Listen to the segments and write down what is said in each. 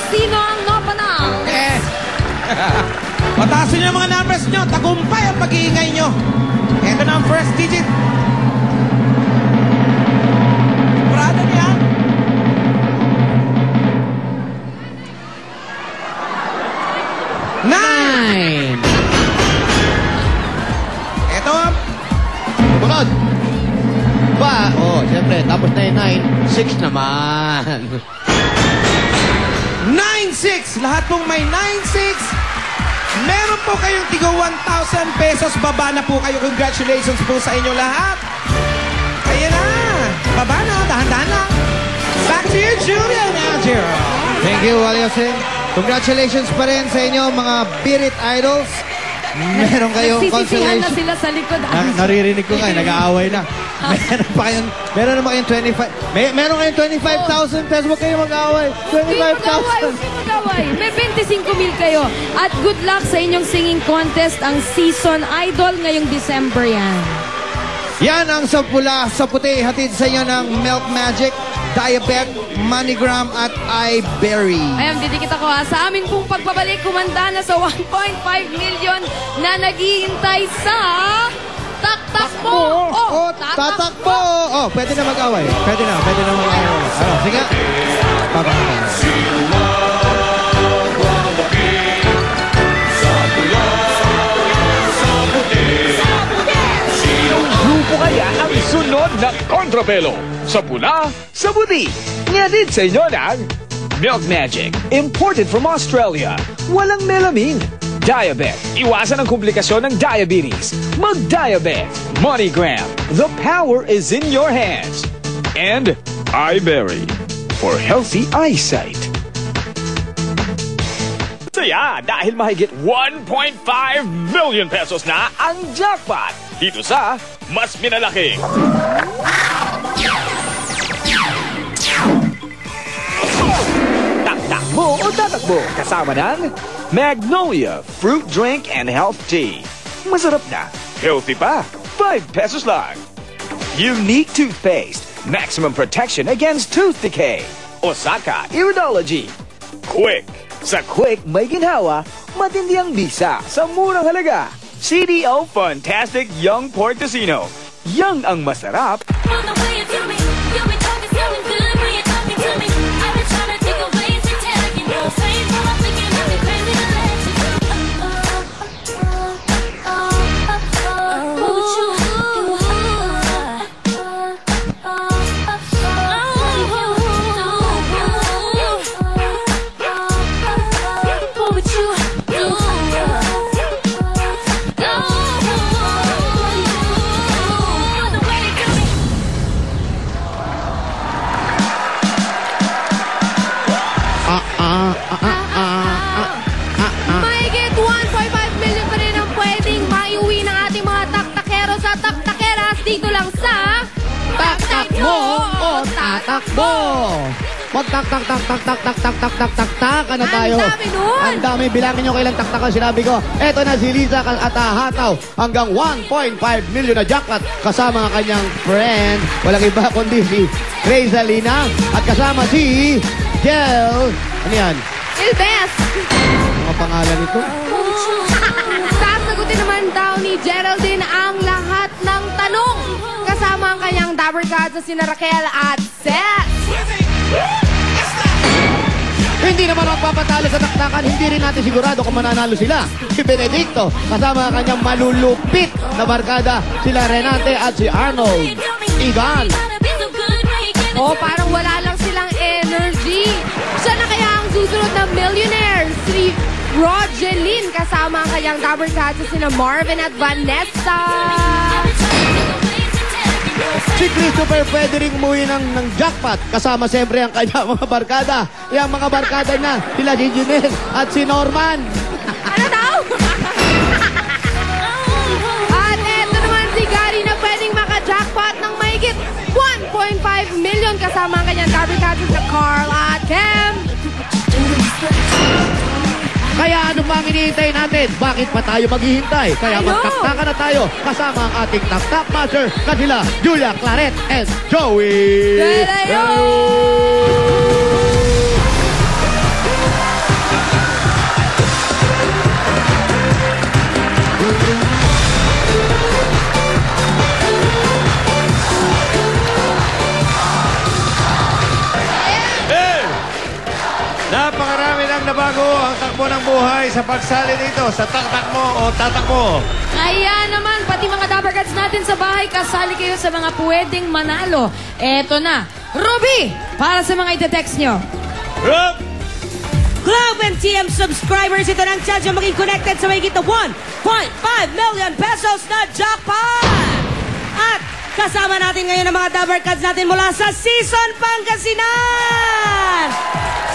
Sino ang napanal? Yes! Patasin nyo mga numbers nyo. Tagumpay ang pag-iingay nyo. Ito na ang first digit. Prado niya. 9. Ito ang Bunod. Ba? Oh, siyempre. Tapos na yung 9. 6 naman. 9-6. Lahat pong may 9-6. Meron po kayong tigo 1,000 pesos. Baba na po kayo. Congratulations po sa inyo lahat. Ayan na. Baba na. Dahan-dahan na. Back to you, Julia now, Gerald. Thank you, Waliosin. Congratulations pa rin sa inyo, mga Birit Idols. Meron kayong Nagsisisihan na consolation. sila sa likod. Naririnig ko nga, nag-aaway na. Meron naman kayong 25. Meron kayong 25,000 pesos. Huwag kayong mag-aaway. 25,000. Mag-away. May 25,000 kayo. At good luck sa inyong singing contest, ang Season Idol ngayong December yan. Yan ang sa pula, sa puti. Hatid sa inyo ng Milk Magic, Diabet, Moneygram at iBerry. Ayan, didikit ako ha. Sa amin pong pagbabalik, kumanda na sa 1.5 million na naghihintay sa Taktakbo! Oh, tatakbo! Oh, pwede na mag-away. Pwede na mag-away. Ano, sige. Grupo kaya ang sunod na kontrapelo. Sa pula, sa puti. Ngadid sa inyo ng Milk Magic. Imported from Australia. Walang melamine. Diabet. Iwasan ang komplikasyon ng diabetes. Mag-Diabet. MoneyGram. The power is in your hands. And iBerry. For healthy eyesight. Saya dahil mahigit 1.5 million pesos na ang jackpot. Dito sa Mas Minalaki. Takbo o tatakbo kasama ng Magnolia Fruit Drink and Health Tea. Masarap na, healthy pa, 5 pesos lang. Unique Toothpaste, maximum protection against tooth decay. Osaka Iridology. Quick, sa Quick may ginhawa, matindi ang bisa sa murang halaga. CDO Fantastic Young Portosino. Young ang masarap. Mahigit 1.5 million pa rin ang pwedeng maiuwi ng ating mga taktakeros at taktakeras dito lang sa Taktakbo o tatakbo. Magtak-tak-tak-tak-tak-tak-tak-tak-tak-taka na tayo. Ang dami nun. Ang dami. Bilangin nyo kailang taktakan. Sinabi ko, eto na si Liza at hataw hanggang 1.5 million na jackpot kasama ang kanyang friend. Walang iba kundi si Crazalina at kasama si Jel. Ano yan? Ilbes! Ang pangalan nito? Sasagutin naman daw ni Geraldine ang lahat ng tanong kasama ang kanyang Dabber Gods na sina Raquel at Seth. Hindi naman magpapatalo sa taktakan. Hindi rin natin sigurado kung mananalo sila. Si Benedicto kasama ang kanyang malulupit na barkada sila Renate at si Arnold. Ivan. Oh, parang wala lang silang energy. Siya na kaya ang susunod na millionaire. Si Rogeline kasama ang kanyang Dabber Gods na sina Marvin at Vanessa. Si Christopher pwede rin umuwi ng jackpot. Kasama siyempre ang kanyang mga barkada. Yung mga barkada na sila si Junel at si Norman. Ano daw? At eto naman si Gary na pwedeng maka-jackpot ng mahigit 1.5 million kasama ang kanyang Dabber Gods na Carl at Cam. Kaya ano pa ang hinihintay natin? Bakit pa tayo maghihintay? Kaya magtaktakan na tayo kasama ang ating taktak master na sila Julia, Claret, and Joey. Napakarami lang nabago ang takbo ng buhay sa pagsali dito sa taktak mo o tatak mo. Kaya naman, pati mga Dabber Cats natin sa bahay, kasali kayo sa mga pwedeng manalo. Eto na. Ruby, para sa mga itetext nyo. Rob! Globe and TM subscribers, ito ng chance yung maging connected sa may kita 1.5 million pesos na jackpot! At kasama natin ngayon ang mga Dabber Cats natin mula sa Season Pangasinan!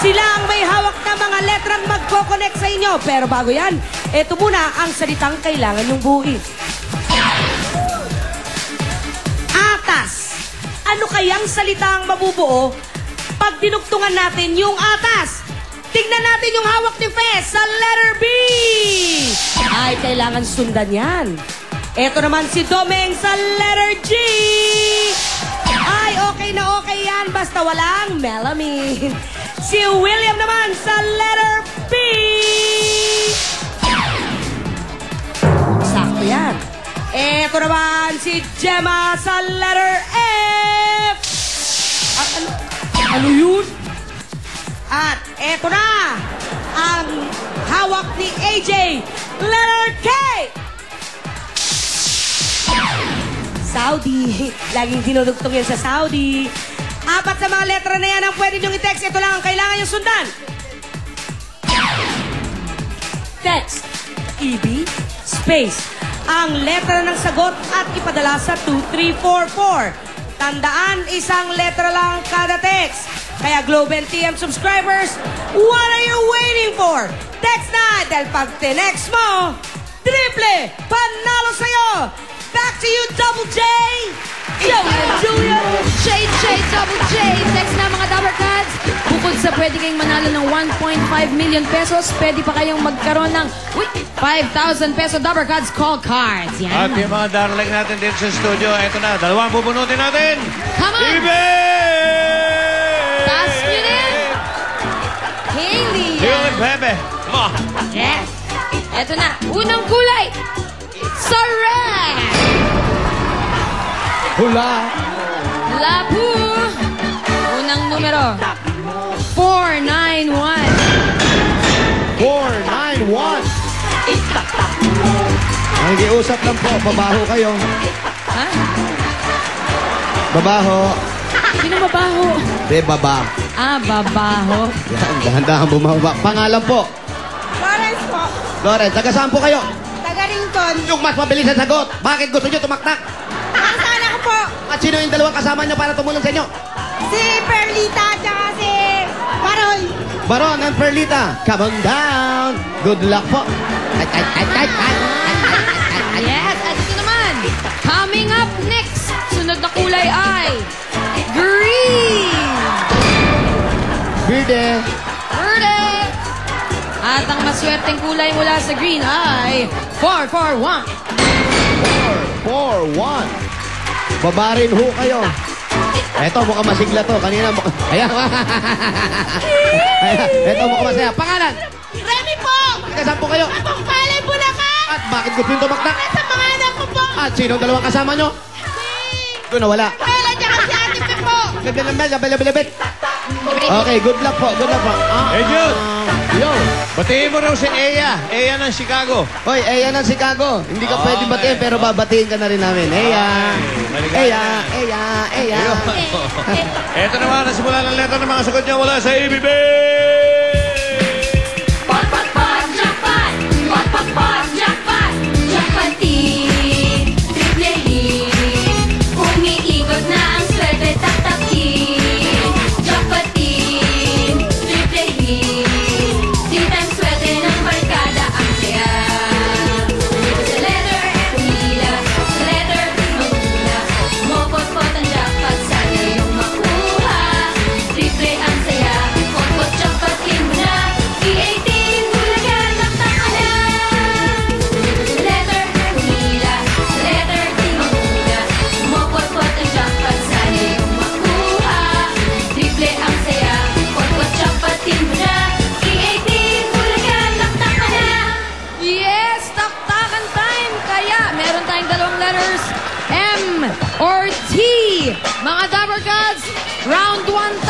Sila ang may hawak na mga letrang magko-connect sa inyo. Pero bago yan, ito muna ang salitang kailangan yung buuin. Atas. Ano kayang salitang mabubuo pag dinugtungan natin yung atas? Tingnan natin yung hawak ni Fez sa letter B. Ay, kailangan sundan yan. Ito naman si Domeng sa letter G. Ay, okay na okay yan. Basta walang melamine. Si William naman sa letter P. Sakto yan. Ito naman si Gemma sa letter F. At ano yun? At eto na ang hawak ni AJ, letter K. Saudi. Laging dinudugtong yan sa Saudi. Apat sa mga letra na yan ang pwede niyong i-text. Ito lang ang kailangan niyong sundan. Text. EB space. Ang letra ng sagot at ipadala sa 2344. Tandaan, isang letra lang kada text. Kaya Globe and TM subscribers, what are you waiting for? Text na dahil pag tinext mo, triple panalo sa'yo. Back to you, Double J. Julia. Shade, Double J. Text na mga Dabber Cats. Bukod sa pwede kayong manalo ng 1.5 million pesos, pwede pa kayong magkaroon ng 5,000 peso Dabber Cats call cards. At Yan. yung mga darling natin dito sa studio, ito na, dalawang bubunutin natin. Come on. Ibe! Taas nyo din. Hailey. Yung Bebe. Come on. Yes. Eto na. Unang kulay. Sarang. Hula. Lapu. Unang numero. 491. 491. Nakikiusap lang po. Babaho kayo. Ha? Babaho. Sino mabaho? De, baba. Ah, babaho. Yan, dahan-dahan bumaba. Pangalan po. Florence po. Lawrence, taga saan po kayo? Taga Rington. Yung mas mabilis sa sagot. Bakit gusto nyo tumaktak? Ang sana ko po. At sino yung dalawang kasama nyo para tumulong sa inyo? Si Perlita at si Baron. Baron and Perlita, come on down. Good luck po. Yes, at ito naman. Coming up next. Sunod na kulay ay green. Birde. Verde. At ang maswerteng kulay mula sa green ay 441. 441. Baba rin ho kayo. Eto, mukhang masigla to. Kanina mukhang... Ayan. Ayan. Eto, mukhang masaya. Pangalan? Remy po. Kasaan po kayo? Akong palay Bulacan. At bakit gusto nyo tumaktak? Sa mga anak ko po. At sino ang dalawang kasama nyo? Doon nawala. Bella at si Ate Pe po. Bilabit. Okay, good luck po. Good luck po. Hey, Jude. Yo. Batiin mo raw si Eya. Eya ng Chicago. Hoy, Eya ng Chicago. Hindi ka Okay. pwede batiin pero babatiin ka na rin namin. Eya. Eya. Ito naman, nasimula ng letra ng mga sagot niya wala sa ABB. Umiikot na ang swerte, taktakin. Jackpotin, triple hit. Ditang swerte ng barkada ang saya. Sa letter F, hila. Sa letter B, magula. Mopot-pot ang jackpot, sana yung makuha. Triple ang saya, pot-pot jackpotin mo na. E18, bulagan, taktak ka na. Sa letter F, hila. Sa letter D, magula. Mopot-pot ang jackpot, sana yung makuha. Triple ang saya, pot-pot jackpotin mo na. E18, bulagan, taktak ka na. Yes, taktakan time. Kaya meron tayong dalawang letters, M or T. Mga Dabber Cats, round 1